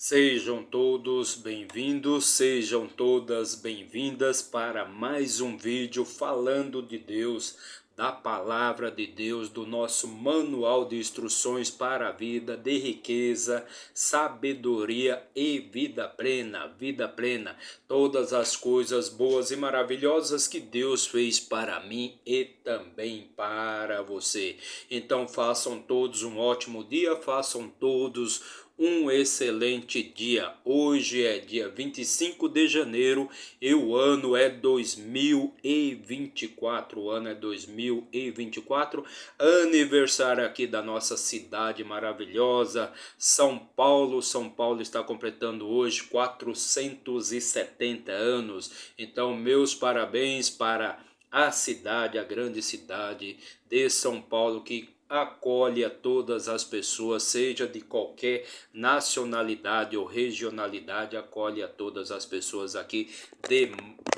Sejam todos bem-vindos, sejam todas bem-vindas para mais um vídeo falando de Deus, da palavra de Deus, do nosso manual de instruções para a vida, de riqueza, sabedoria e vida plena, vida plena. Todas as coisas boas e maravilhosas que Deus fez para mim e também para você. Então façam todos um ótimo dia, façam todos um excelente dia. Hoje é dia 25 de janeiro e o ano é 2024. O ano é 2024. Aniversário aqui da nossa cidade maravilhosa, São Paulo. São Paulo está completando hoje 470 anos. Então, meus parabéns para a cidade, a grande cidade de São Paulo, que acolhe a todas as pessoas, seja de qualquer nacionalidade ou regionalidade, acolhe a todas as pessoas aqui de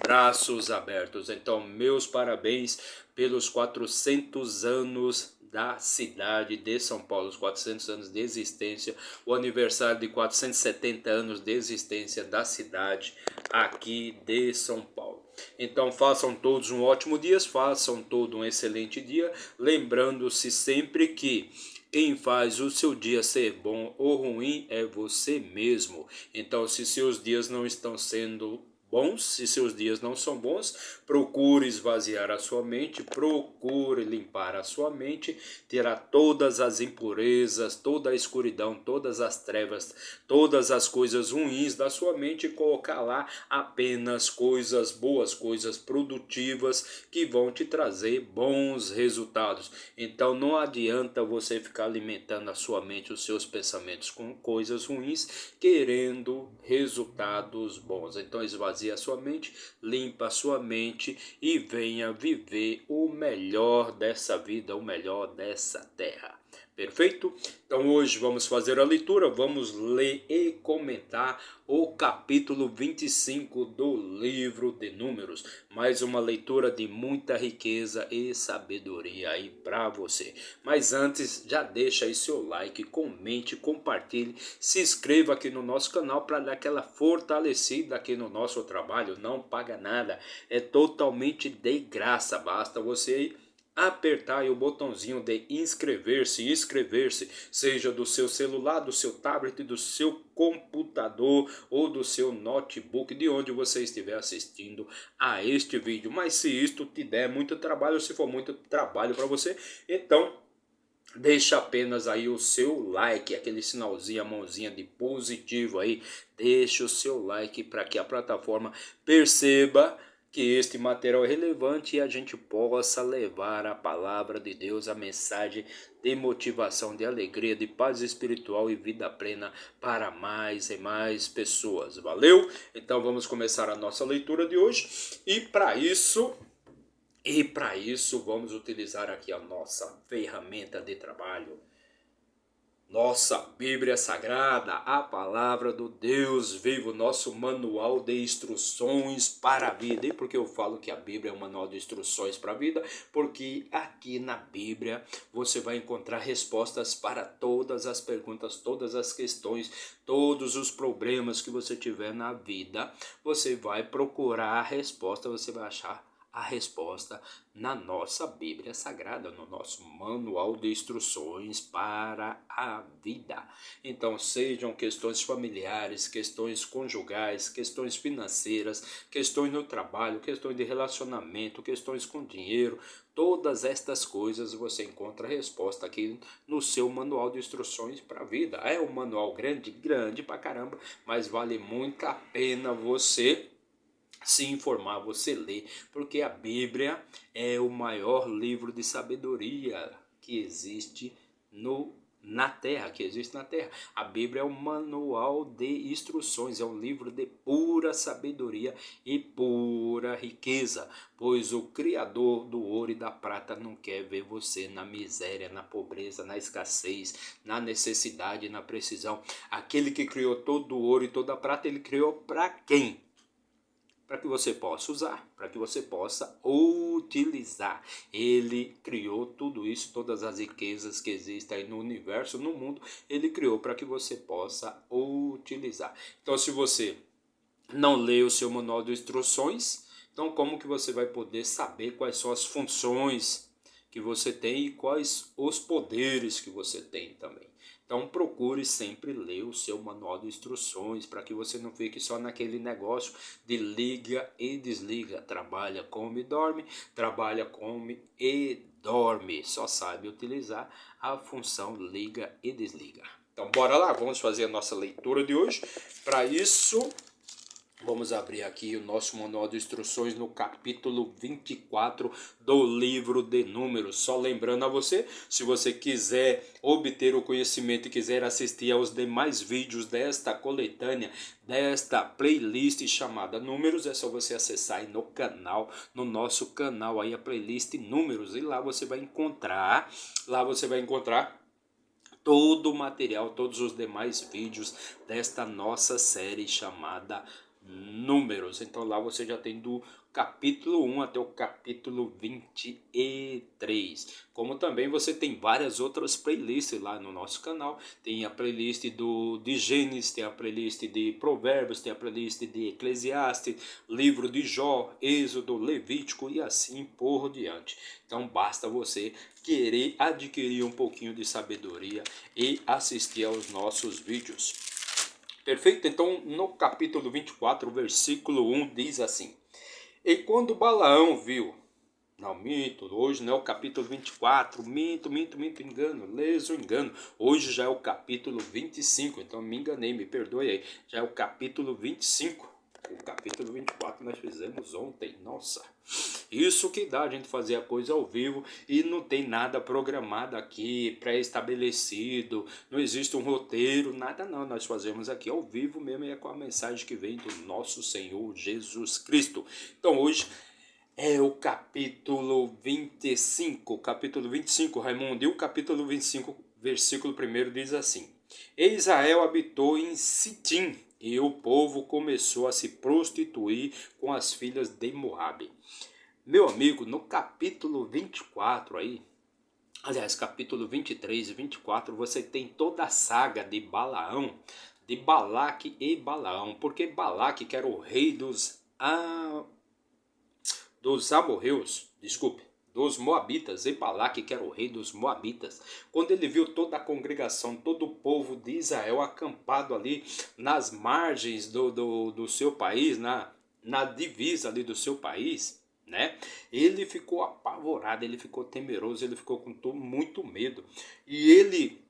braços abertos. Então, meus parabéns pelos 400 anos da cidade de São Paulo, os 400 anos de existência, o aniversário de 470 anos de existência da cidade aqui de São Paulo. Então façam todos um ótimo dia, façam todo um excelente dia, lembrando-se sempre que quem faz o seu dia ser bom ou ruim é você mesmo. Então, se seus dias não estão sendo bons, se seus dias não são bons, procure esvaziar a sua mente, procure limpar a sua mente, tirar todas as impurezas, toda a escuridão, todas as trevas, todas as coisas ruins da sua mente e colocar lá apenas coisas boas, coisas produtivas que vão te trazer bons resultados. Então não adianta você ficar alimentando a sua mente, os seus pensamentos com coisas ruins, querendo resultados bons. Então esvazie a sua mente, limpa a sua mente e venha viver o melhor dessa vida, o melhor dessa terra. Perfeito? Então hoje vamos fazer a leitura, vamos ler e comentar o capítulo 25 do livro de Números. Mais uma leitura de muita riqueza e sabedoria aí para você. Mas antes, já deixa aí seu like, comente, compartilhe, se inscreva aqui no nosso canal para dar aquela fortalecida aqui no nosso trabalho. Não paga nada, é totalmente de graça, basta você aí apertar aí o botãozinho de inscrever-se, seja do seu celular, do seu tablet, do seu computador ou do seu notebook, de onde você estiver assistindo a este vídeo. Mas se isto te der muito trabalho, se for muito trabalho para você, então deixa apenas aí o seu like, aquele sinalzinho, a mãozinha de positivo aí, deixa o seu like para que a plataforma perceba que este material é relevante e a gente possa levar a palavra de Deus, a mensagem de motivação, de alegria, de paz espiritual e vida plena para mais e mais pessoas. Valeu? Então vamos começar a nossa leitura de hoje e para isso vamos utilizar aqui a nossa ferramenta de trabalho, nossa Bíblia Sagrada, a palavra do Deus vivo, nosso manual de instruções para a vida. E por que eu falo que a Bíblia é um manual de instruções para a vida? Porque aqui na Bíblia você vai encontrar respostas para todas as perguntas, todas as questões, todos os problemas que você tiver na vida. Você vai procurar a resposta, você vai achar a resposta na nossa Bíblia Sagrada, no nosso manual de instruções para a vida. Então, sejam questões familiares, questões conjugais, questões financeiras, questões no trabalho, questões de relacionamento, questões com dinheiro, todas estas coisas você encontra a resposta aqui no seu manual de instruções para a vida. É um manual grande, grande pra caramba, mas vale muito a pena você se informar, você ler, porque a Bíblia é o maior livro de sabedoria que existe na Terra, A Bíblia é um manual de instruções, é um livro de pura sabedoria e pura riqueza, pois o Criador do ouro e da prata não quer ver você na miséria, na pobreza, na escassez, na necessidade, na precisão. Aquele que criou todo o ouro e toda a prata, ele criou para quem? para que você possa usar, para que você possa utilizar. Ele criou tudo isso, todas as riquezas que existem aí no universo, no mundo, ele criou para que você possa utilizar. Então, se você não lê o seu manual de instruções, então como que você vai poder saber quais são as funções que você tem e quais os poderes que você tem também? Então procure sempre ler o seu manual de instruções para que você não fique só naquele negócio de liga e desliga. Trabalha, come e dorme, trabalha, come e dorme. Só sabe utilizar a função liga e desliga. Então bora lá, vamos fazer a nossa leitura de hoje. Para isso, vamos abrir aqui o nosso manual de instruções no capítulo 24 do livro de Números. Só lembrando a você, se você quiser obter o conhecimento e quiser assistir aos demais vídeos desta coletânea, desta playlist chamada Números, é só você acessar aí no canal, no nosso canal aí a playlist Números, e lá você vai encontrar todo o material, todos os demais vídeos desta nossa série chamada Números. Então lá você já tem do capítulo 1 até o capítulo 23. Como também você tem várias outras playlists lá no nosso canal. Tem a playlist de Gênesis, tem a playlist de Provérbios, tem a playlist de Eclesiastes, livro de Jó, Êxodo, Levítico e assim por diante. Então basta você querer adquirir um pouquinho de sabedoria e assistir aos nossos vídeos. Perfeito? Então, no capítulo 24, versículo 1, diz assim: E quando Balaão viu... Não, minto, hoje não é o capítulo 24, minto, engano, leso engano. Hoje já é o capítulo 25, então me enganei, me perdoe aí. Já é o capítulo 25. O capítulo 24 nós fizemos ontem, nossa. Isso que dá a gente fazer a coisa ao vivo e não tem nada programado aqui, pré-estabelecido, não existe um roteiro, nada não. Nós fazemos aqui ao vivo mesmo e é com a mensagem que vem do nosso Senhor Jesus Cristo. Então hoje é o capítulo 25, Raimundo, e o capítulo 25, versículo 1 diz assim: E Israel habitou em Sitim, e o povo começou a se prostituir com as filhas de Moabe. Meu amigo, no capítulo 24 aí, aliás, capítulo 23 e 24, você tem toda a saga de Balaão, de Balaque e Balaão, porque Balaque, que era o rei dos amorreus, dos moabitas, e Balaque, que era o rei dos moabitas, quando ele viu toda a congregação, todo o povo de Israel acampado ali nas margens do seu país, na divisa ali do seu país, né? Ele ficou apavorado, ele ficou temeroso, ele ficou com muito medo, e ele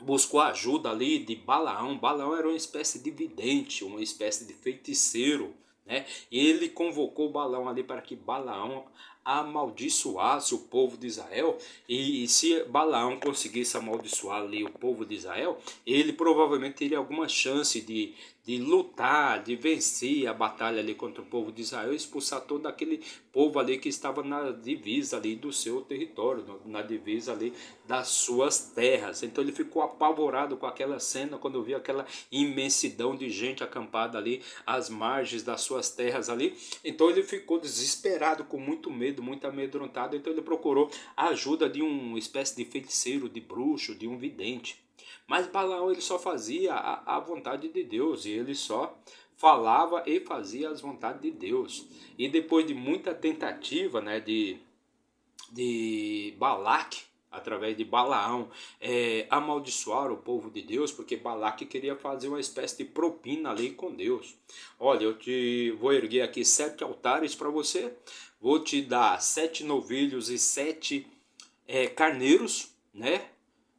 buscou a ajuda ali de Balaão. Balaão era uma espécie de vidente, uma espécie de feiticeiro, né? E ele convocou Balaão ali para que Balaão amaldiçoasse o povo de Israel, e se Balaão conseguisse amaldiçoar ali o povo de Israel, ele provavelmente teria alguma chance de lutar, de vencer a batalha ali contra o povo de Israel e expulsar todo aquele povo ali que estava na divisa ali do seu território, na divisa ali das suas terras. Então ele ficou apavorado com aquela cena, quando viu aquela imensidão de gente acampada ali às margens das suas terras ali. Então ele ficou desesperado, com muito medo, muito amedrontado. Então ele procurou a ajuda de uma espécie de feiticeiro, de bruxo, de um vidente. Mas Balaão, ele só fazia a vontade de Deus, e ele só falava e fazia as vontades de Deus. E depois de muita tentativa, né, de Balaque, através de Balaão, amaldiçoar o povo de Deus, porque Balaque queria fazer uma espécie de propina ali com Deus. Olha, eu te vou erguer aqui 7 altares para você, vou te dar 7 novilhos e 7 carneiros, né?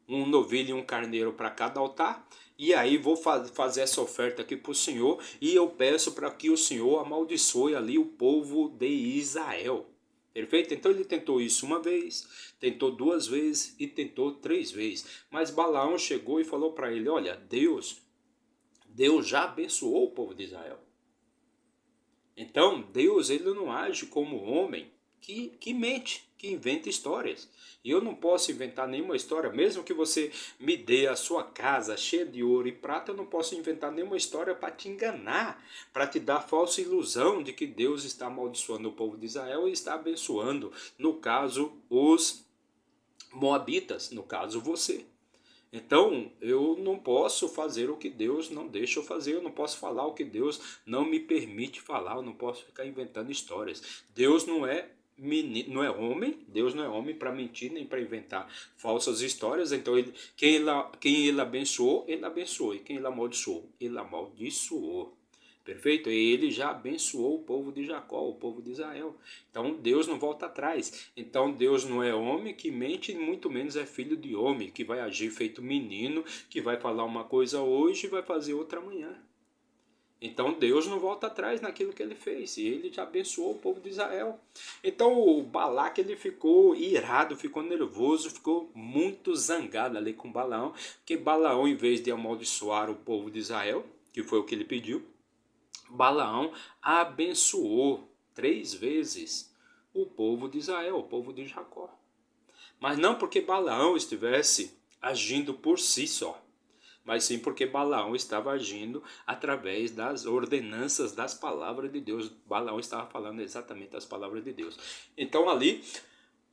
Um novilho e um carneiro para cada altar, e aí vou fazer essa oferta aqui para o Senhor, e eu peço para que o Senhor amaldiçoe ali o povo de Israel. Perfeito? Então ele tentou isso uma vez, tentou 2 vezes e tentou 3 vezes. Mas Balaão chegou e falou para ele: olha, Deus já abençoou o povo de Israel. Então Deus, ele não age como homem. que mente, que inventa histórias. E eu não posso inventar nenhuma história, mesmo que você me dê a sua casa cheia de ouro e prata, eu não posso inventar nenhuma história para te enganar, para te dar falsa ilusão de que Deus está amaldiçoando o povo de Israel e está abençoando, no caso, os moabitas, no caso, você. Então, eu não posso fazer o que Deus não deixa eu fazer, eu não posso falar o que Deus não me permite falar, eu não posso ficar inventando histórias. Deus não é menino, não é homem, Deus não é homem para mentir nem para inventar falsas histórias. Então, quem ele abençoou, ele abençoou, e quem ele amaldiçoou, ele amaldiçoou. Perfeito? E ele já abençoou o povo de Jacó, o povo de Israel. Então Deus não volta atrás. Então Deus não é homem que mente, muito menos é filho de homem, que vai agir feito menino, que vai falar uma coisa hoje e vai fazer outra amanhã. Então Deus não volta atrás naquilo que ele fez. E ele já abençoou o povo de Israel. Então o Balaque ele ficou irado, ficou nervoso, ficou muito zangado ali com Balaão. Porque Balaão, em vez de amaldiçoar o povo de Israel, que foi o que ele pediu, Balaão abençoou 3 vezes o povo de Israel, o povo de Jacó. Mas não porque Balaão estivesse agindo por si só, mas sim porque Balaão estava agindo através das ordenanças das palavras de Deus. Balaão estava falando exatamente as palavras de Deus. Então ali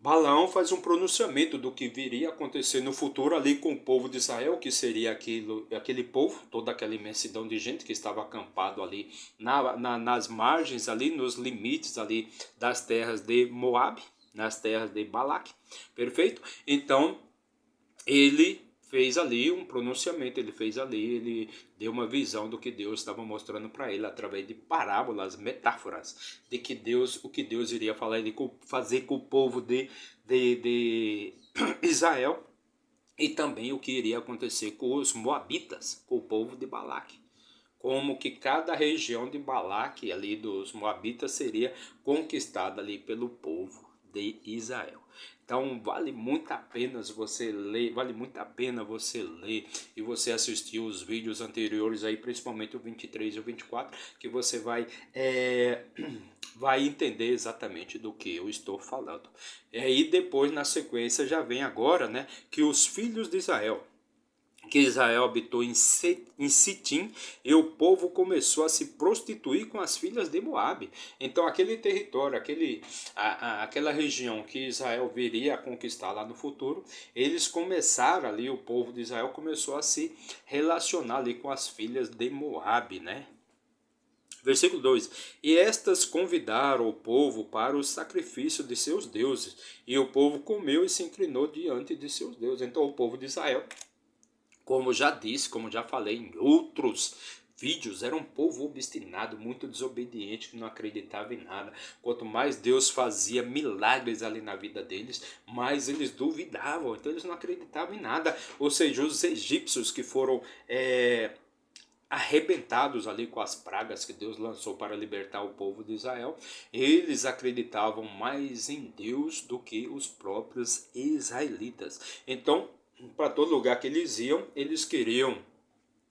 Balaão faz um pronunciamento do que viria a acontecer no futuro ali com o povo de Israel, que seria aquele povo, toda aquela imensidão de gente que estava acampado ali nas margens, ali nos limites ali das terras de Moabe, nas terras de Balaque, perfeito? Então ele fez ali um pronunciamento, ele deu uma visão do que Deus estava mostrando para ele através de parábolas, metáforas, de que o que Deus iria fazer com o povo de Israel e também o que iria acontecer com os moabitas, com o povo de Balaque. Como que cada região de Balaque, ali dos moabitas, seria conquistada ali pelo povo de Israel. Então vale muito a pena você ler, e você assistir os vídeos anteriores aí, principalmente o 23 e o 24, que você vai entender exatamente do que eu estou falando. E aí depois na sequência já vem agora, né, que os filhos de Israel, que Israel habitou em Sitim, e o povo começou a se prostituir com as filhas de Moabe. Então aquele território, aquela região que Israel viria a conquistar lá no futuro, eles começaram ali, o povo de Israel começou a se relacionar ali com as filhas de Moabe, né? Versículo 2: E estas convidaram o povo para o sacrifício de seus deuses, e o povo comeu e se inclinou diante de seus deuses. Então o povo de Israel, como já disse, como já falei em outros vídeos, era um povo obstinado, muito desobediente, que não acreditava em nada. Quanto mais Deus fazia milagres ali na vida deles, mais eles duvidavam, então eles não acreditavam em nada. Ou seja, os egípcios que foram arrebentados ali com as pragas que Deus lançou para libertar o povo de Israel, eles acreditavam mais em Deus do que os próprios israelitas. Então, para todo lugar que eles iam, eles queriam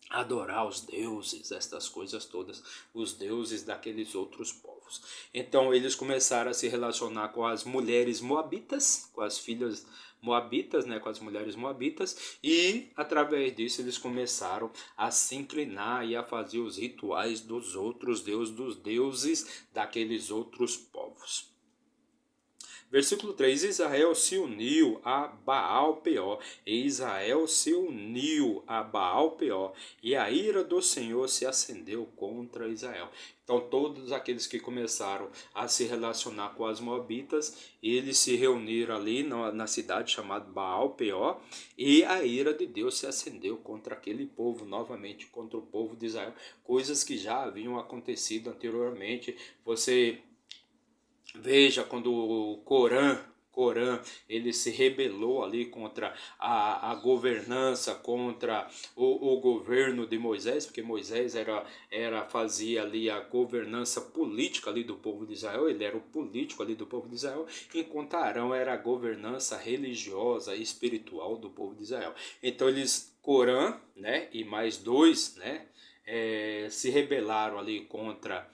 adorar os deuses, estas coisas todas, os deuses daqueles outros povos. Então eles começaram a se relacionar com as mulheres moabitas, com as filhas moabitas, né, com as mulheres moabitas, e através disso eles começaram a se inclinar e a fazer os rituais dos outros deuses, dos deuses daqueles outros povos. Versículo 3: Israel se uniu a Baal-Peor, e Israel se uniu a Baal-Peor, e a ira do Senhor se acendeu contra Israel. Então todos aqueles que começaram a se relacionar com as moabitas, eles se reuniram ali na cidade chamada Baal-Peor, e a ira de Deus se acendeu contra aquele povo, novamente contra o povo de Israel, coisas que já haviam acontecido anteriormente. Você veja quando o Corã, ele se rebelou ali contra a governança, contra o governo de Moisés, porque Moisés fazia ali a governança política ali do povo de Israel, ele era o político ali do povo de Israel, enquanto Arão era a governança religiosa e espiritual do povo de Israel. Então Corã, né, e mais dois, né, se rebelaram ali contra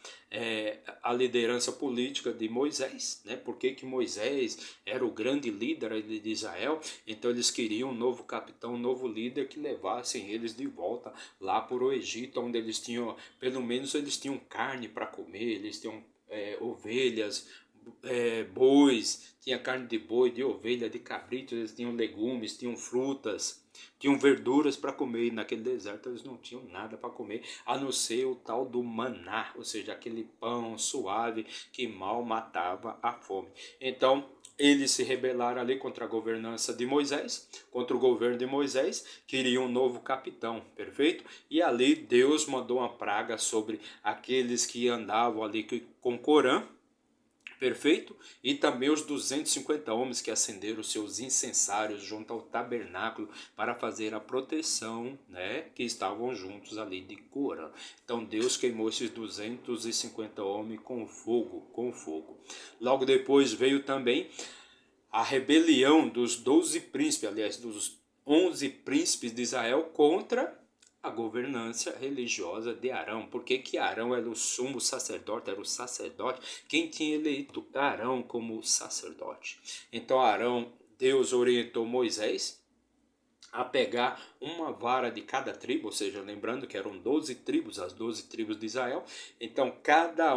a liderança política de Moisés, né? Porque Moisés era o grande líder ali de Israel, então eles queriam um novo capitão, um novo líder que levassem eles de volta lá para o Egito, onde eles tinham, pelo menos eles tinham carne para comer, eles tinham ovelhas, bois, tinha carne de boi, de ovelha, de cabrito, eles tinham legumes, tinham frutas, tinham verduras para comer, e naquele deserto eles não tinham nada para comer, a não ser o tal do maná, ou seja, aquele pão suave que mal matava a fome. Então, eles se rebelaram ali contra a governança de Moisés, contra o governo de Moisés, queriam um novo capitão, perfeito? E ali Deus mandou uma praga sobre aqueles que andavam ali com Corã, perfeito? E também os 250 homens que acenderam seus incensários junto ao tabernáculo para fazer a proteção, né, que estavam juntos ali de Corã. Então Deus queimou esses 250 homens com fogo, com fogo. Logo depois veio também a rebelião dos 12 príncipes, aliás, dos 11 príncipes de Israel contra a governança religiosa de Arão. Porque que Arão era o sumo sacerdote, era o sacerdote, quem tinha eleito Arão como sacerdote. Então Arão, Deus orientou Moisés a pegar uma vara de cada tribo, ou seja, lembrando que eram 12 tribos, as 12 tribos de Israel. Então cada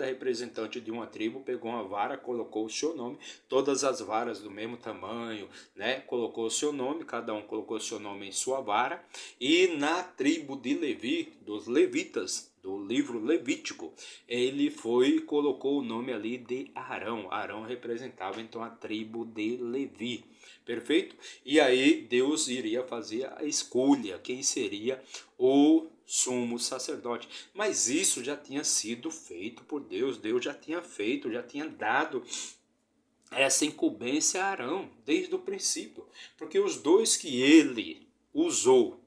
representante de uma tribo pegou uma vara, colocou o seu nome, todas as varas do mesmo tamanho, né? Colocou o seu nome, cada um colocou o seu nome em sua vara. E na tribo de Levi, dos levitas, do livro Levítico, ele foi e colocou o nome ali de Arão. Arão representava então a tribo de Levi. Perfeito? E aí Deus iria fazer a escolha, quem seria o sumo sacerdote. Mas isso já tinha sido feito por Deus, Deus já tinha feito, já tinha dado essa incumbência a Arão, desde o princípio. Porque os dois que ele usou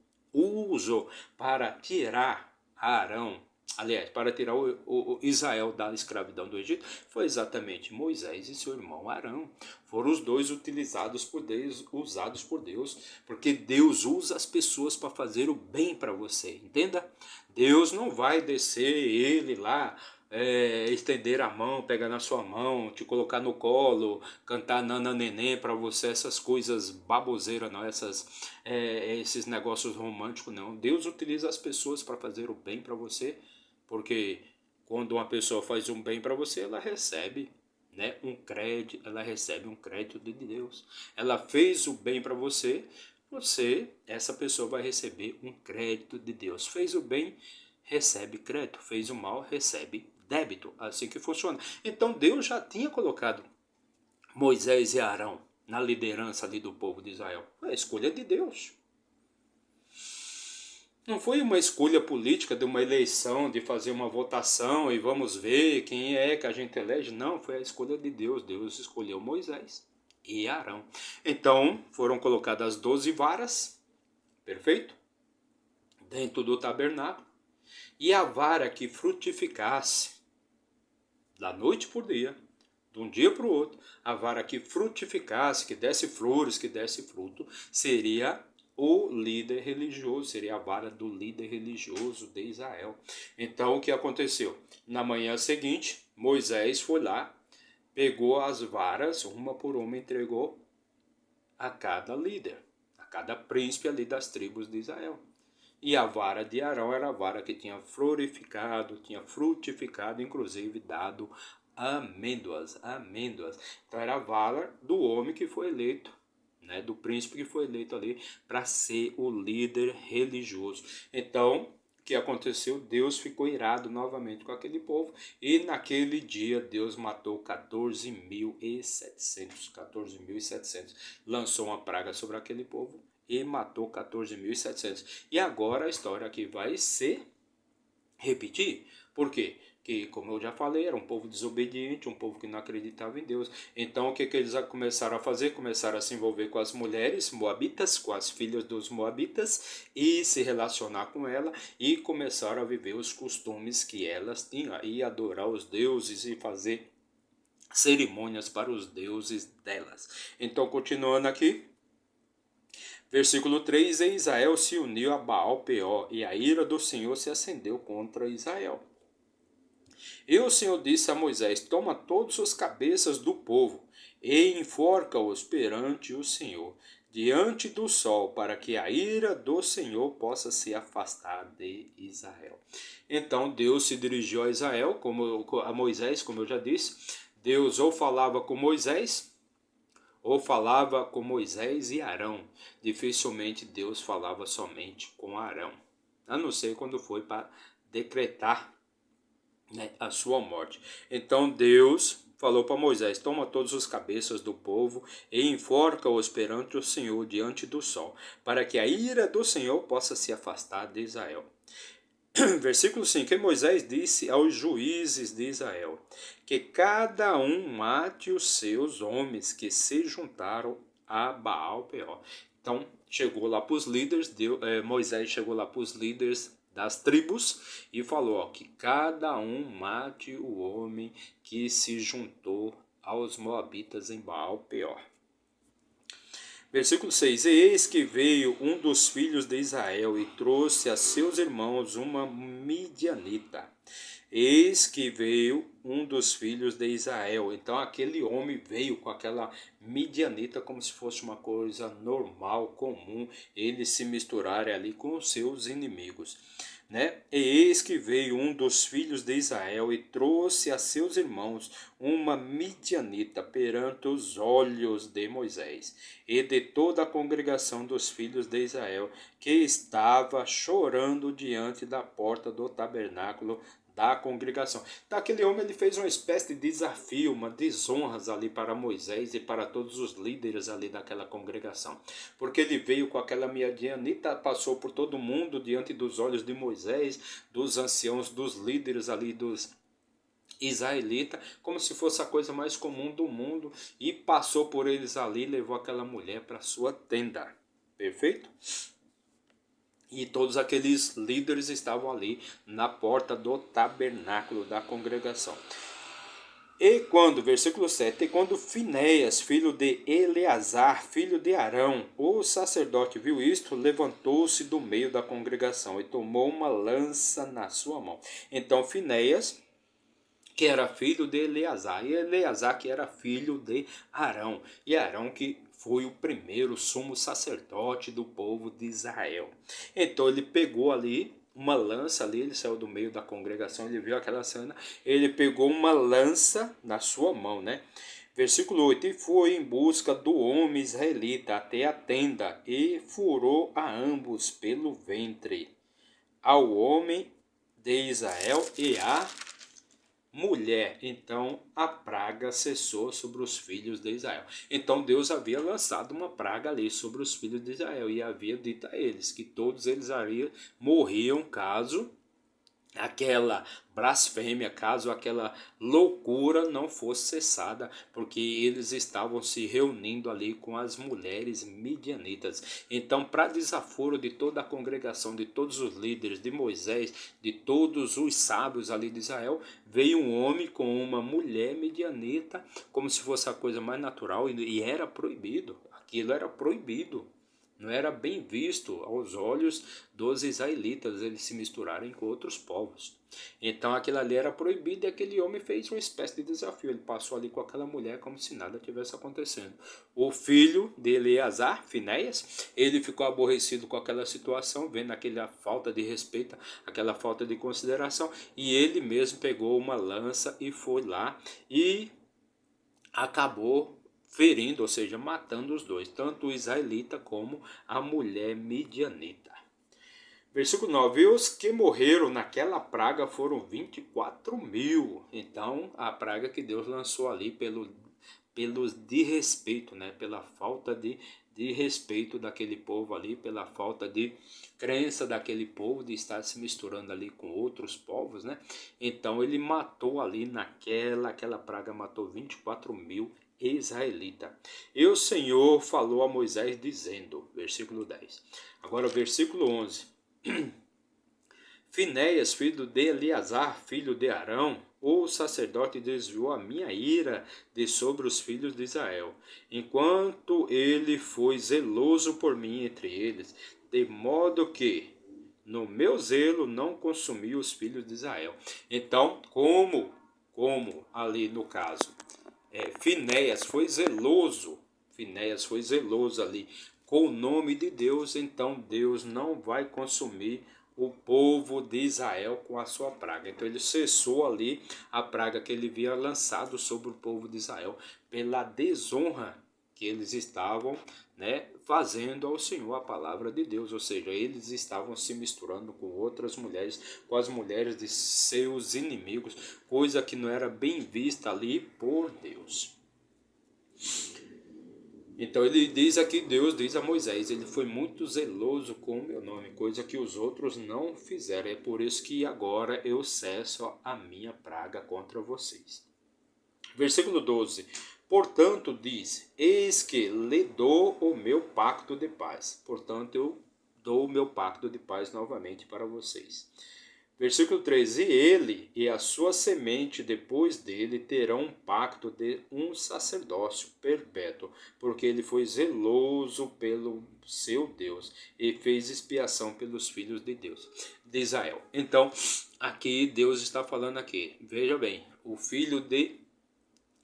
para tirar Arão, aliás, para tirar o Israel da escravidão do Egito, foi exatamente Moisés e seu irmão Arão. Foram os dois utilizados por Deus, usados por Deus, porque Deus usa as pessoas para fazer o bem para você, entenda? Deus não vai descer ele lá, estender a mão, pegar na sua mão, te colocar no colo, cantar nana neném para você, essas coisas baboseiras, não, esses negócios românticos, não. Deus utiliza as pessoas para fazer o bem para você, porque quando uma pessoa faz um bem para você, ela recebe, né, um crédito, ela recebe um crédito de Deus. Ela fez o bem para você, essa pessoa vai receber um crédito de Deus. Fez o bem, recebe crédito. Fez o mal, recebe débito. Assim que funciona. Então Deus já tinha colocado Moisés e Arão na liderança ali do povo de Israel. É a escolha de Deus. Não foi uma escolha política de uma eleição, de fazer uma votação e vamos ver quem é que a gente elege. Não, foi a escolha de Deus. Deus escolheu Moisés e Arão. Então foram colocadas 12 varas, perfeito? Dentro do tabernáculo. E a vara que frutificasse, da noite por dia, de um dia para o outro, a vara que frutificasse, que desse flores, que desse fruto, seria o líder religioso, seria a vara do líder religioso de Israel. Então o que aconteceu? Na manhã seguinte, Moisés foi lá, pegou as varas, uma por uma, entregou a cada líder, a cada príncipe ali das tribos de Israel. E a vara de Arão era a vara que tinha florificado, tinha frutificado, inclusive dado amêndoas. Então era a vara do homem que foi eleito, né, do príncipe que foi eleito ali para ser o líder religioso. Então, o que aconteceu? Deus ficou irado novamente com aquele povo e naquele dia Deus matou 14.700. Lançou uma praga sobre aquele povo e matou 14.700. E agora a história aqui vai se repetir. Por quê? Que, como eu já falei, era um povo desobediente, um povo que não acreditava em Deus. Então, o que eles começaram a fazer? Começaram a se envolver com as mulheres moabitas, com as filhas dos moabitas, e se relacionar com ela, e começaram a viver os costumes que elas tinham, e adorar os deuses, e fazer cerimônias para os deuses delas. Então, continuando aqui, Versículo 3: E Israel se uniu a Baal Peor, e a ira do Senhor se acendeu contra Israel. E o Senhor disse a Moisés: Toma todos os cabeças do povo e enforca-os perante o Senhor, diante do sol, para que a ira do Senhor possa se afastar de Israel. Então Deus se dirigiu a Israel, a Moisés, como eu já disse. Deus ou falava com Moisés, ou falava com Moisés e Arão. Dificilmente Deus falava somente com Arão, a não ser quando foi para decretar, né, a sua morte. Então Deus falou para Moisés: Toma todos os cabeças do povo e enforca-os perante o Senhor diante do sol, para que a ira do Senhor possa se afastar de Israel. Versículo 5: E Moisés disse aos juízes de Israel: Que cada um mate os seus homens que se juntaram a Baal Peor. Então chegou lá para os líderes, Moisés chegou lá para os líderes das tribos e falou, ó, que cada um mate o homem que se juntou aos moabitas em Baal Peor. Versículo 6: E eis que veio um dos filhos de Israel e trouxe a seus irmãos uma midianita. Eis que veio um dos filhos de Israel. Então aquele homem veio com aquela midianita como se fosse uma coisa normal, comum, eles se misturarem ali com os seus inimigos, né? E eis que veio um dos filhos de Israel e trouxe a seus irmãos uma midianita perante os olhos de Moisés e de toda a congregação dos filhos de Israel, que estava chorando diante da porta do tabernáculo da congregação. Então aquele homem ele fez uma espécie de desafio, uma desonras ali para Moisés e para todos os líderes ali daquela congregação. Porque ele veio com aquela midianita, passou por todo mundo diante dos olhos de Moisés, dos anciãos, dos líderes ali dos israelita, como se fosse a coisa mais comum do mundo, e passou por eles ali e levou aquela mulher para sua tenda. Perfeito? E todos aqueles líderes estavam ali na porta do tabernáculo da congregação. E quando, versículo 7, e quando Finéias, filho de Eleazar, filho de Arão, o sacerdote viu isto, levantou-se do meio da congregação e tomou uma lança na sua mão. Então Finéias, que era filho de Eleazar, e Eleazar que era filho de Arão, e Arão que foi o primeiro sumo sacerdote do povo de Israel. Então ele pegou ali uma lança ali, ele saiu do meio da congregação, ele viu aquela cena, ele pegou uma lança na sua mão, né? Versículo 8, e foi em busca do homem israelita até a tenda, e furou a ambos pelo ventre, ao homem de Israel e a mulher. Então a praga cessou sobre os filhos de Israel. Então Deus havia lançado uma praga ali sobre os filhos de Israel e havia dito a eles que todos eles morriam caso aquela blasfêmia, caso aquela loucura não fosse cessada, porque eles estavam se reunindo ali com as mulheres midianitas. Então, para desaforo de toda a congregação, de todos os líderes, de Moisés, de todos os sábios ali de Israel, veio um homem com uma mulher midianita, como se fosse a coisa mais natural, e era proibido, aquilo era proibido. Não era bem visto aos olhos dos israelitas eles se misturarem com outros povos. Então aquilo ali era proibido e aquele homem fez uma espécie de desafio. Ele passou ali com aquela mulher como se nada tivesse acontecendo. O filho de Eleazar, Finéias, ele ficou aborrecido com aquela situação, vendo aquela falta de respeito, aquela falta de consideração, e ele mesmo pegou uma lança e foi lá e acabou ferindo, ou seja, matando os dois, tanto o israelita como a mulher midianita. Versículo 9, e os que morreram naquela praga foram 24.000. Então, a praga que Deus lançou ali pelo desrespeito, né? Pela falta de respeito daquele povo ali, pela falta de crença daquele povo de estar se misturando ali com outros povos, né? Então ele matou ali aquela praga matou 24.000 israelita. E o Senhor falou a Moisés dizendo, versículo 10. Agora versículo 11. Finéias, filho de Eleazar, filho de Arão, o sacerdote desviou a minha ira de sobre os filhos de Israel, enquanto ele foi zeloso por mim entre eles, de modo que no meu zelo não consumi os filhos de Israel. Então, como ali no caso, Finéias foi zeloso ali com o nome de Deus, então Deus não vai consumir o povo de Israel com a sua praga. Então ele cessou ali a praga que ele havia lançado sobre o povo de Israel pela desonra que eles estavam, fazendo ao Senhor a palavra de Deus, ou seja, eles estavam se misturando com outras mulheres, com as mulheres de seus inimigos, coisa que não era bem vista ali por Deus. Então ele diz aqui, Deus diz a Moisés, ele foi muito zeloso com o meu nome, coisa que os outros não fizeram. É por isso que agora eu cesso a minha praga contra vocês. Versículo 12. Portanto diz, eis que lhe dou o meu pacto de paz. Portanto eu dou o meu pacto de paz novamente para vocês. Versículo 13: e ele e a sua semente depois dele terão um pacto de um sacerdócio perpétuo, porque ele foi zeloso pelo seu Deus e fez expiação pelos filhos de Deus, de Israel. Então, aqui Deus está falando aqui, veja bem, o filho de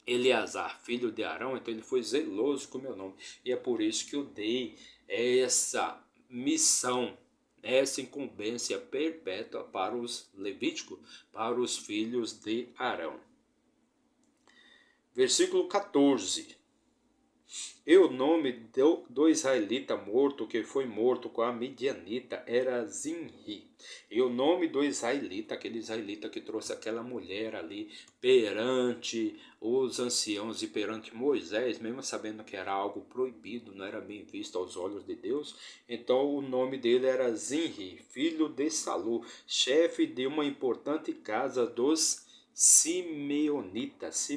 Eleazar, filho de Arão, então ele foi zeloso com o meu nome, e é por isso que eu dei essa missão, essa incumbência perpétua para os levíticos, para os filhos de Arão. Versículo 14. E o nome do israelita morto, que foi morto com a midianita, era Zinri. E o nome do israelita, aquele israelita que trouxe aquela mulher ali perante os anciãos e perante Moisés, mesmo sabendo que era algo proibido, não era bem visto aos olhos de Deus, então o nome dele era Zinri, filho de Salu, chefe de uma importante casa dos Simeonitas,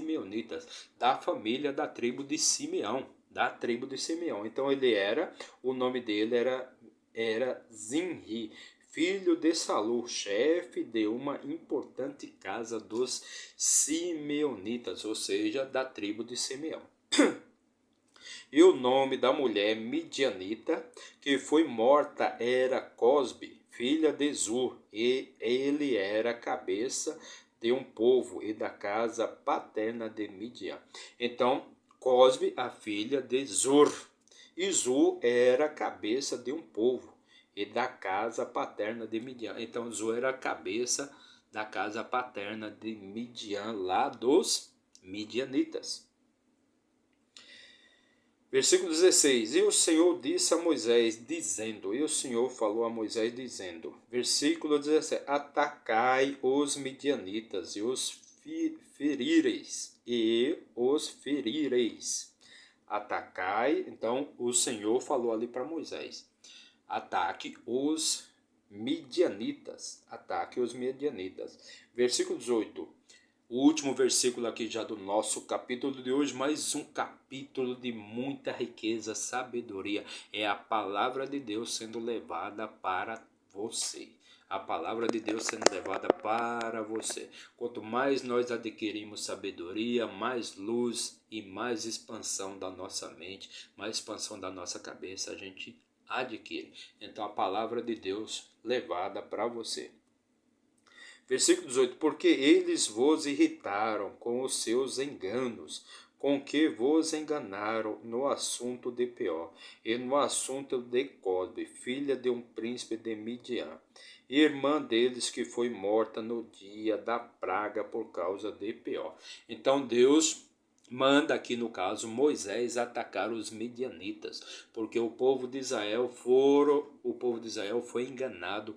da família da tribo de Simeão, Então o nome dele era Zinri, filho de Salu, chefe de uma importante casa dos Simeonitas, ou seja, da tribo de Simeão. E o nome da mulher midianita que foi morta era Cosbe, filha de Zur, e ele era cabeça de um povo e da casa paterna de Midian. Então, Cosbe, a filha de Zur, e Zur era cabeça de um povo e da casa paterna de Midian. Então, Zur era a cabeça da casa paterna de Midian, lá dos midianitas. Versículo 16, e o Senhor disse a Moisés, dizendo, e o Senhor falou a Moisés, dizendo, versículo 17, atacai os midianitas e os ferireis, atacai, então o Senhor falou ali para Moisés, ataque os midianitas, versículo 18, o último versículo aqui já do nosso capítulo de hoje, mais um capítulo de muita riqueza, sabedoria. É a palavra de Deus sendo levada para você. A palavra de Deus sendo levada para você. Quanto mais nós adquirimos sabedoria, mais luz e mais expansão da nossa mente, mais expansão da nossa cabeça a gente adquire. Então a palavra de Deus levada para você. Versículo 18, porque eles vos irritaram com os seus enganos, com que vos enganaram no assunto de Peor, e no assunto de Cosbe, filha de um príncipe de Midian, irmã deles que foi morta no dia da praga por causa de Peor. Então Deus manda aqui no caso Moisés atacar os midianitas, porque o povo de Israel foi enganado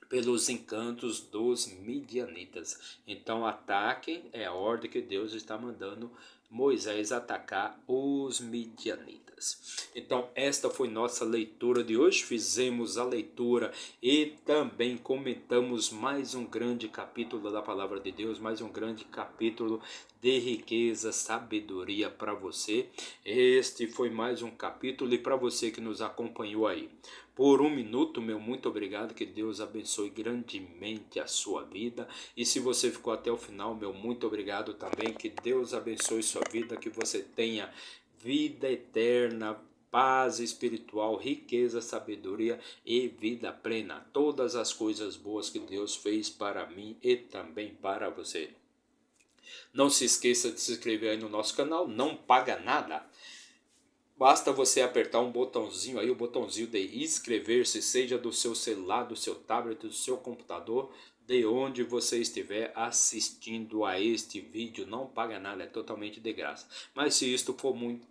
pelos encantos dos midianitas. Então ataquem, é a ordem que Deus está mandando Moisés atacar os midianitas. Então, esta foi nossa leitura de hoje. Fizemos a leitura e também comentamos mais um grande capítulo da palavra de Deus, mais um grande capítulo de riqueza, sabedoria para você. Este foi mais um capítulo, e para você que nos acompanhou aí por um minuto, meu muito obrigado, que Deus abençoe grandemente a sua vida. E se você ficou até o final, meu muito obrigado também, que Deus abençoe sua vida, que você tenha vida eterna, paz espiritual, riqueza, sabedoria e vida plena. Todas as coisas boas que Deus fez para mim e também para você. Não se esqueça de se inscrever aí no nosso canal, não paga nada. Basta você apertar um botãozinho aí, o botãozinho de inscrever-se, seja do seu celular, do seu tablet, do seu computador, de onde você estiver assistindo a este vídeo. Não paga nada, é totalmente de graça. Mas se isto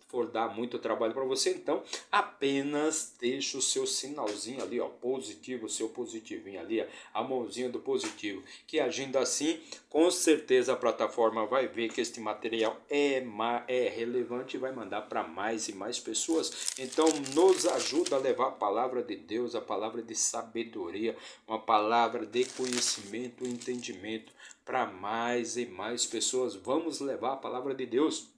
for dar muito trabalho para você, então apenas deixa o seu sinalzinho ali, ó, positivo, o seu positivinho ali, ó, a mãozinha do positivo, que agindo assim, com certeza a plataforma vai ver que este material é relevante e vai mandar para mais e mais pessoas. Então nos ajuda a levar a palavra de Deus, a palavra de sabedoria, uma palavra de conhecimento, entendimento para mais e mais pessoas. Vamos levar a palavra de Deus.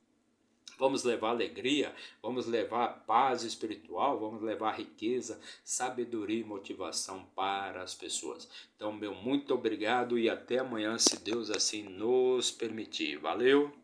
Vamos levar alegria, vamos levar paz espiritual, vamos levar riqueza, sabedoria e motivação para as pessoas. Então, meu muito obrigado e até amanhã, se Deus assim nos permitir. Valeu!